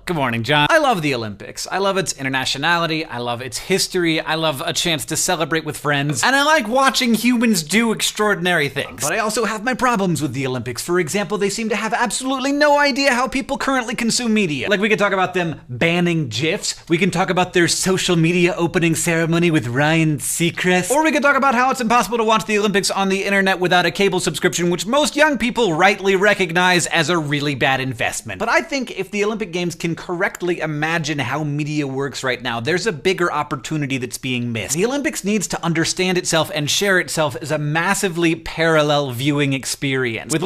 Good morning, John. I love the Olympics. I love its internationality. I love its history. I love a chance to celebrate with friends. And I like watching humans do extraordinary things. But I also have my problems with the Olympics. For example, they seem to have absolutely no idea how people currently consume media. Like, we could talk about them banning GIFs. We can talk about their social media opening ceremony with Ryan Seacrest. Or we could talk about how it's impossible to watch the Olympics on the internet without a cable subscription, which most young people rightly recognize as a really bad investment. But I think if the Olympic Games can correctly imagine how media works right now, there's a bigger opportunity that's being missed. The Olympics needs to understand itself and share itself as a massively parallel viewing experience. With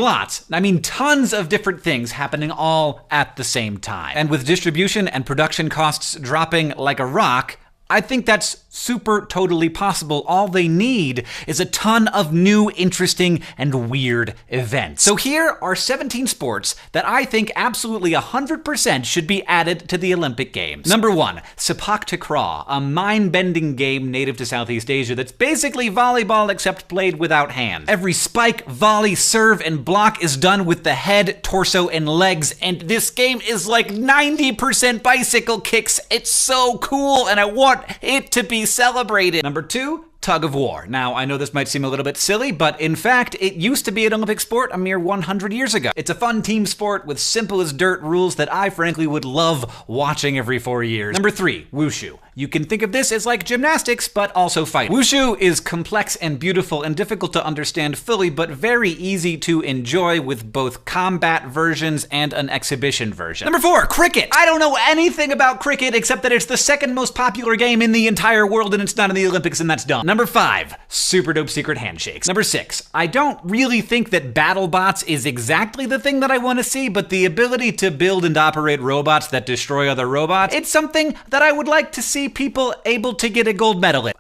tons of different things happening all at the same time. And with distribution and production costs dropping like a rock, I think that's super totally possible. All they need is a ton of new, interesting, and weird events. So here are 17 sports that I think absolutely 100% should be added to the Olympic Games. Number 1, Sepak Takraw, a mind-bending game native to Southeast Asia that's basically volleyball except played without hands. Every spike, volley, serve, and block is done with the head, torso, and legs, and this game is like 90% bicycle kicks. It's so cool, and I want it to be celebrated. Number 2, tug of war. Now, I know this might seem a little bit silly, but in fact, it used to be an Olympic sport a mere 100 years ago. It's a fun team sport with simple as dirt rules that I frankly would love watching every 4 years. Number 3, wushu. You can think of this as like gymnastics, but also fighting. Wushu is complex and beautiful and difficult to understand fully, but very easy to enjoy with both combat versions and an exhibition version. Number 4, cricket. I don't know anything about cricket except that it's the second most popular game in the entire world and it's not in the Olympics, and that's dumb. Number 5, super dope secret handshakes. Number 6, I don't really think that BattleBots is exactly the thing that I want to see, but the ability to build and operate robots that destroy other robots, it's something that I would like to see people able to get a gold medal in.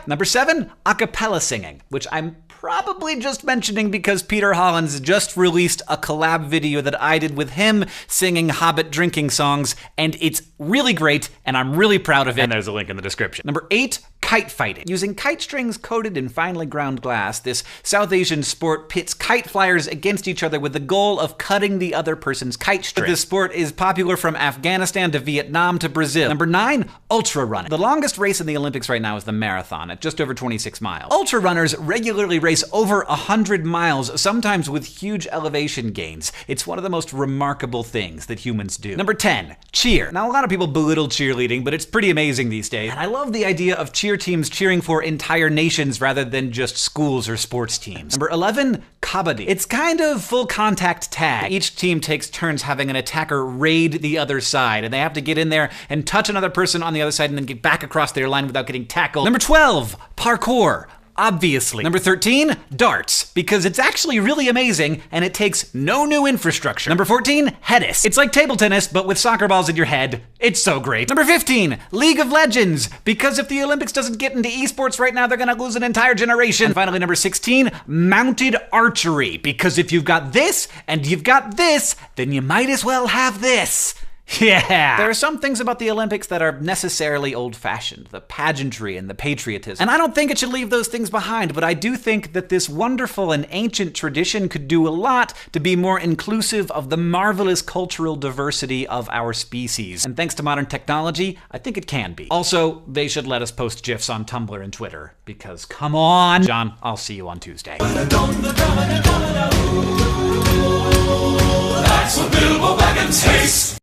Number 7, a cappella singing, which I'm probably just mentioning because Peter Hollins just released a collab video that I did with him singing Hobbit drinking songs, and it's really great, and I'm really proud of it. And there's a link in the description. Number 8, kite fighting. Using kite strings coated in finely ground glass, this South Asian sport pits kite flyers against each other with the goal of cutting the other person's kite string. This sport is popular from Afghanistan to Vietnam to Brazil. Number 9, ultra running. The longest race in the Olympics right now is the marathon at just over 26 miles. Ultra runners regularly race over 100 miles, sometimes with huge elevation gains. It's one of the most remarkable things that humans do. Number 10, cheer. Now, a lot of people belittle cheerleading, but it's pretty amazing these days. And I love the idea of cheer teams cheering for entire nations rather than just schools or sports teams. Number 11, kabaddi. It's kind of full contact tag. Each team takes turns having an attacker raid the other side, and they have to get in there and touch another person on the other side and then get back across their line without getting tackled. Number 12, parkour. Obviously. Number 13, darts, because it's actually really amazing and it takes no new infrastructure. Number 14, tennis. It's like table tennis, but with soccer balls in your head. It's so great. Number 15, League of Legends, because if the Olympics doesn't get into esports right now, they're gonna lose an entire generation. And finally, number 16, mounted archery, because if you've got this and you've got this, then you might as well have this. Yeah! There are some things about the Olympics that are necessarily old-fashioned, the pageantry and the patriotism. And I don't think it should leave those things behind, but I do think that this wonderful and ancient tradition could do a lot to be more inclusive of the marvelous cultural diversity of our species. And thanks to modern technology, I think it can be. Also, they should let us post GIFs on Tumblr and Twitter, because come on! John, I'll see you on Tuesday. That's what Bilbo Baggins tastes!